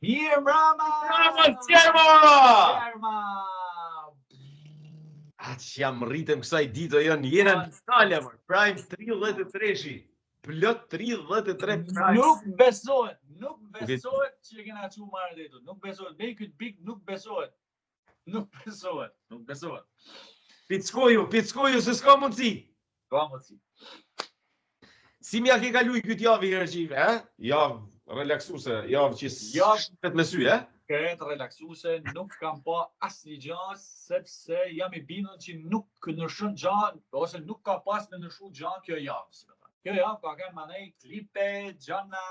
Mirë mbrëma! Qerma! Atë që jam rritëm kësaj ditë, janë jena në Italia, Prime 33-shi. Plot 33 Prime. Nuk besohet që kena që marrë detu. Nuk besohet. Make it big, nuk besohet. Nuk besohet. Pickoju, se s'ka mundësi. Ka mundësi. Si mja ke kalu i këtë javë i herëqive, Javë relaksuse, javë që shqipet me sy, Këtë relaksuse, nuk kam pa asnjë gjë, sepse jam i bindur që nuk ndryshon gjë, ose nuk ka pas me ndryshu gjë kjo javë. Kjo javë ka kanë manej klipe, gjana,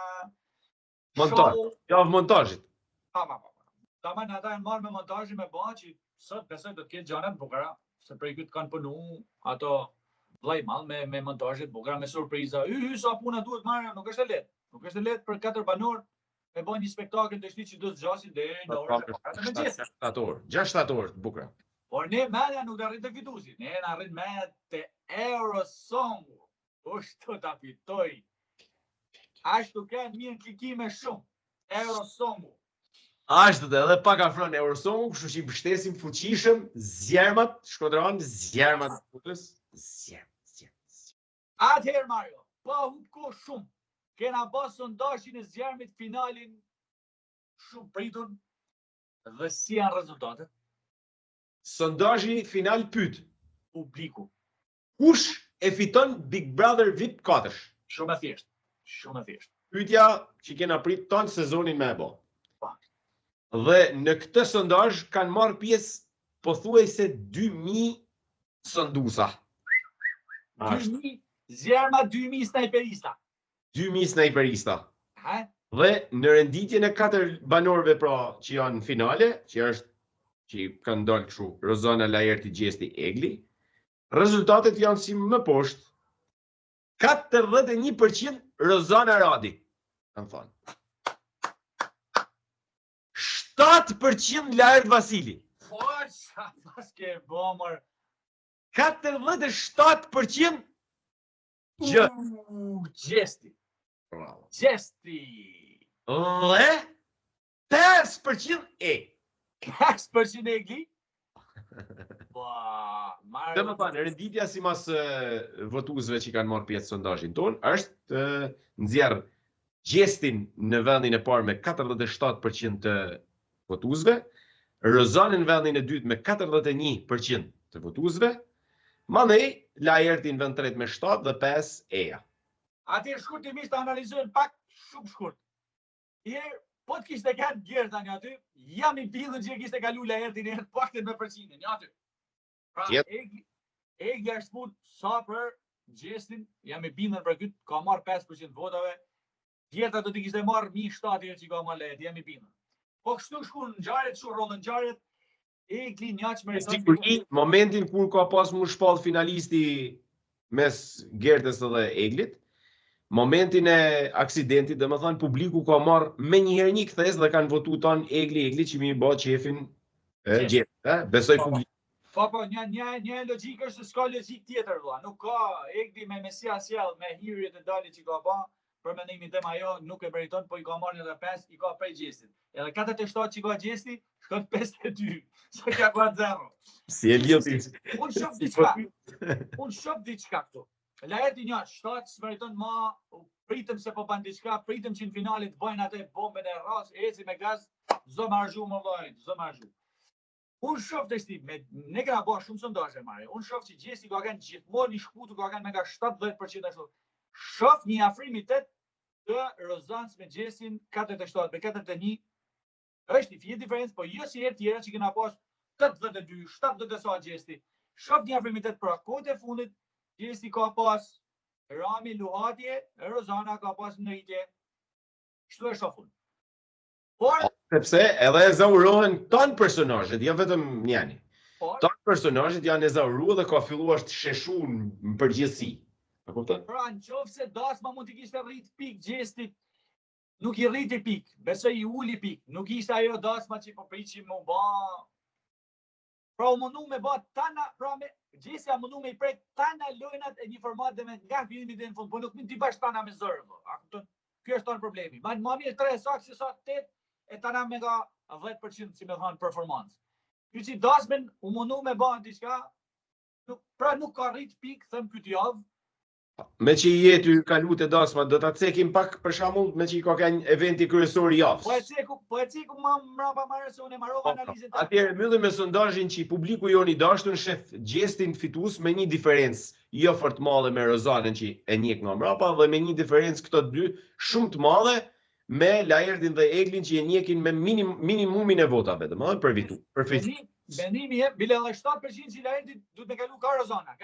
javë montazhit. Ta ma në ata e marrë me montazhi me ba që sot besoj do të ketë gjana të bukara, se prej këtë kanë punu ato vllai mall me montazhet bukara, me surpriza. Sa puna duhet marrë, nuk është e lehtë. Nuk është e lehtë për 4 banor me bën një spektakël të shtit që do të zgjasin deri në orën 6 orë të bukura. Por ne media nuk arrin të fituesi. Ne na arrin me te Eurosong. Kushto ta fitoj. Ashtu kanë mirë klikime shumë. Eurosong. Ashtu edhe pak afron Eurosong, kështu që i mbështesim fuqishëm zjermat, shkodran zjermat futës. Atëherë Mario, pa hupko shumë. Kena bërë sondazhin e zjarmit finalin shumë pritur dhe si janë rezultatet? Sondazhi final pyet publiku. Kush e fiton Big Brother VIP 4? Shumë e thjeshtë. Pyetja që kena prit ton sezonin me e bë. Dhe në këtë sondazh kanë marrë pjesë pothuajse 2000 sonduesa. 2000 zjarma, 2000 snajperista. 2000 snajperista. Dhe në renditjen e 4 banorëve pra që janë në finale, që kanë dalë kështu, Rozana, Laerti, Gjesti, Egli, rezultatet janë si më poshtë. 41% Rozana Radi, kanë thënë. 7% Laert Vasili. Po, sa pas ke bomër. 47% Gjesti. Dhe 5% e. 5% Egli? Dhe më thënë, renditja si mas votuesve që kanë marrë pjesë sondazhin ton, është nxjerr Gjestin në vendin e parë me 47% të votuesve, Rozanën në vendin e dytë me 41% të votuesve, mandej Laerti në vend tretë me 7 dhe 5 eja. Atëherë shkurtimisht të analizojnë pak shumë shkurt. Po të kishte kanë gjerë tani aty, jam i bindur që kishte kalu Laertin e paktën me përqimin, aty. Pra, Egli është smut sa për Gjestin, jam i bindur për këtë, ka marrë 5% votave, tjerta do t'i kishte marrë 1.700 që ka marrë Laerti, jam i bindur. Po kështu shku në ngjarjet, kështu rollën ngjarjet, Egli njaq meriton. Siguri, momentin kur ka pas më shpall finalisti mes Gertës dhe Eglit, momentin e aksidentit, dhe më thënë, publiku ka marrë me njëherë një kthes dhe kanë votu tonë Egli që mi bë qefin Gjertë. Besoj publiku. Po, një logjikë është, s'ka logjik tjetër, vëlla. Nuk ka Egli me mesia sjell, me hyrjet e dalit që ka ba, për mendimin tim ajo nuk e meriton, po i ka marrë edhe 5, i ka prej Gjestit. Edhe 47 që ka Gjesti, shkon 52. Sa ka ka 0. Si e lidhi. Unë shoh diçka këtu. Laerti një 7 s'meriton ma, pritëm se po ban diçka, pritëm që në finalit bëjnë atë bombën e rras, eci me gaz, zë marrëzhu më vllai, zë marrëzhu. Unë shoh të shtim, ne kena bërë shumë sondazhe marrë. Unë shoh që Gjesti ka kanë gjithmonë i shkutu, ka kanë me nga 70% ashtu. Shoh një afrimitet të Rozanës me Gjestin 47 me 41. Është një fije diferencë, po jo si herë tjera që kena pas 82, 70 sa Gjesti. Shoh një afrimitet pra kohët e fundit, Gjesti ka pas Rami luhatje, Rozana ka pas ndritje. Kështu e shohun. Por sepse edhe e zaurohen tan personazhet, jo vetëm njëri. Tan personazhet janë e zauruar dhe ka filluar të sheshuar në përgjithësi. E kupton? Pra, nëse dasma mund të kishte rrit pik Gjestit, nuk i rriti pik, besoj i uli pik, nuk ishte ajo dasma që po priqim më ba. Pra u mundu me ba tana, pra me Gjesti a mundu me i prek tana lojnat e një format dhe me nga filmit dhe në fund, po nuk mund t'i bash tana me zërë. Kjo është tonë problemi. Ma mirë 3 sakë se sa 8, e tana me ka 10% si me thonë performancë. Ky si dasmin u mundu me bën diçka, nuk ka rrit pikë them këtë javë. Me që i jetë y kalu të dasma, do ta cekim pak për shembull me që i ka kanë eventi kryesor i javës. Po e ceku më mbrapa marrësone, marrova analizën. Atëherë mbyllim me sondazhin që publiku jon i dashur shef Gjestin fitues me një diferencë jo fort madhe me Rozanën që e njeh nga mbrapa dhe me një diferencë këto dy shumë të madhe me Laerdin dhe Eglin që e njehin me minimumin e votave, domethënë për vitu. Për fitu. Mendimi jep bile edhe 7% që Laerdi duhet me kalu ka Rozana.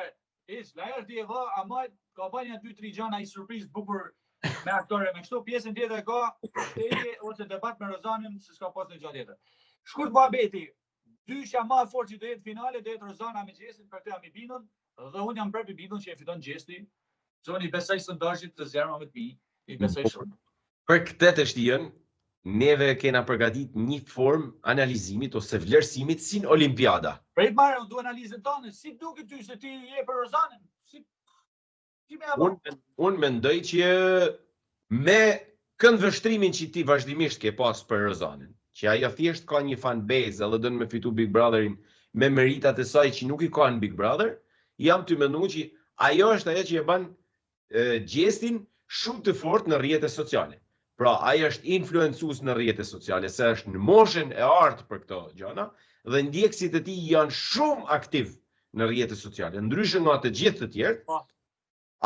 Laerdi e vë amaj ka bën 2-3 gjëna i surprizë bukur me aktore me kështu, pjesën tjetër ka ose debat me Rozanën se s'ka pas në gjë tjetër. Shkurt muhabeti, dyshja më e fortë që do jetë finale do jetë Rozana me Gjestin, për këtë jam i bindur dhe unë jam prapë i bindur që e fiton Gjesti. Se unë i besoj sondazhit të zjarma me të mi, i besoj shumë. Për këtë të shtijën, neve kena përgatit një formë analizimit ose vlerësimit sin Olimpiada. Prej marrë, unë du analizën tonë, si duke ty se ti je për Rozanën? Unë mendoj që me këndvështrimin që ti vazhdimisht ke pas për Rozanën, që ajo thjesht ka një fan base edhe dënë me fitu Big Brotherin me meritat e saj që nuk i ka në Big Brother, jam të mendu që ajo është ajo që e ban Gjestin shumë të fort në rrjetet sociale. Pra, ajo është influencues në rrjetet sociale, se është në moshën e artë për këto gjana, dhe ndjekësit e tij janë shumë aktiv në rrjetet sociale, ndryshë nga të gjithë të tjerë.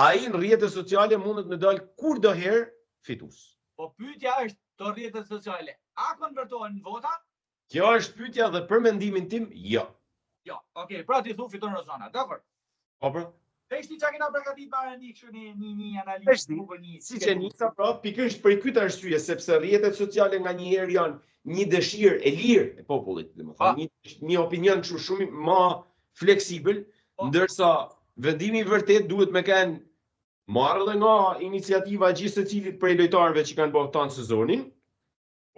Ai në rrjetet sociale mundet me dalë kur do herë fitues. Po pyetja është, të rrjetet sociale, a konvertohen në vota? Kjo është pyetja dhe për mendimin tim, jo. Jo, okay, pra ti thu fiton Rozana, dakor? Po pra. Peshti çka kena përgatitur para një analizë bukur një. Siç e nisa pra, pikërisht për këtë arsye sepse rrjetet sociale nganjëherë janë një dëshirë e lirë e popullit, domethënë një opinion shumë më fleksibël, ndërsa vendimi i vërtet duhet me kanë marrë edhe nga iniciativa gjithë secilit prej lojtarëve që kanë bërë tan sezonin,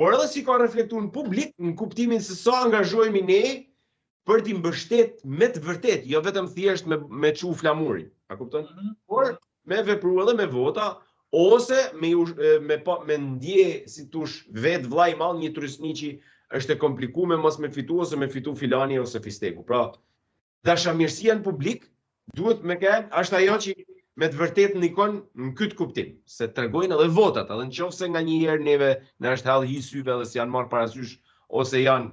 por edhe si ka reflektuar në publik në kuptimin se sa angazhohemi ne për t'i mbështet me të vërtet, jo vetëm thjesht me çu flamurin. A kupton? Por me vepru edhe me vota ose me ndje si tush vet vllai i madh një turistni që është e komplikuar mos me fitu ose me fitu filani ose fisteku. Pra, dashamirësia në publik duhet me kanë është ajo që me të vërtet ndikon në këtë kuptim, se tregojnë edhe votat, edhe nëse nganjëherë neve na është hall hi syve edhe si janë marrë parasysh ose janë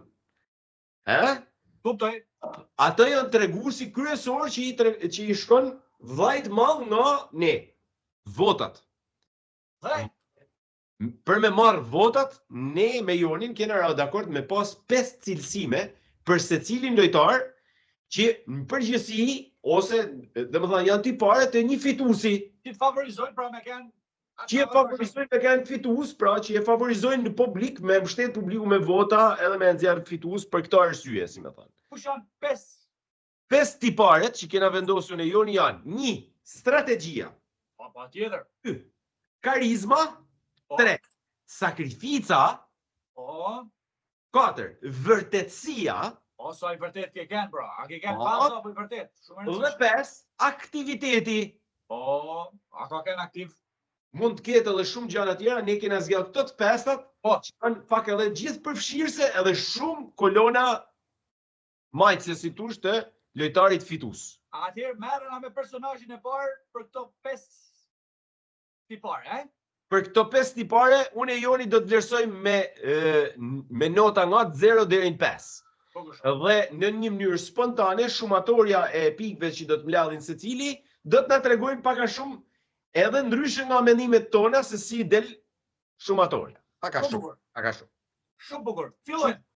Kuptoj. Ato janë treguesi kryesor që i shkon vllait madh nga ne, votat. Për me marrë votat, ne me Jonin kena rrë dakord me pas 5 cilësime për secilin lojtar që në përgjithësi ose domethënë janë tipare të një fituesi. Që të favorizojnë pra me kanë që e favorizojnë me kanë fitues, pra që e favorizojnë në publik me mbështet publiku me vota edhe me nxjerr fitues për këtë arsye, si më thënë. Kush janë 5? 5 tiparet që kena vendosur në Joni janë: 1. Strategjia. Po patjetër. 2. Karizma. 3. Sakrifica. 4. Vërtetësia. Sa i vërtet ke kanë, bra. A ke kanë falsa apo i vërtet? Dhe 5. Aktiviteti. A ka kanë aktiv? Mund të ketë edhe shumë gjëra tjera, ne kena zgjidhur këto të pestat, që kanë pak edhe gjithë përfshirëse edhe shumë kolona majtëse si tush të lojtarit fitues. Atëherë merrena me personazhin e parë për këto 5 tipare, Për këto 5 tipare, unë e Joni do të vlerësoj me nota nga 0 deri në 5. Dhe në një mënyrë spontane, shumatoria e pikëve që do të mbledhin secili, do të na tregojnë pak a shumë edhe ndryshe nga mendimet tona se si del shumatoria. Pak a shumë. Shumë bukur. Fillojmë.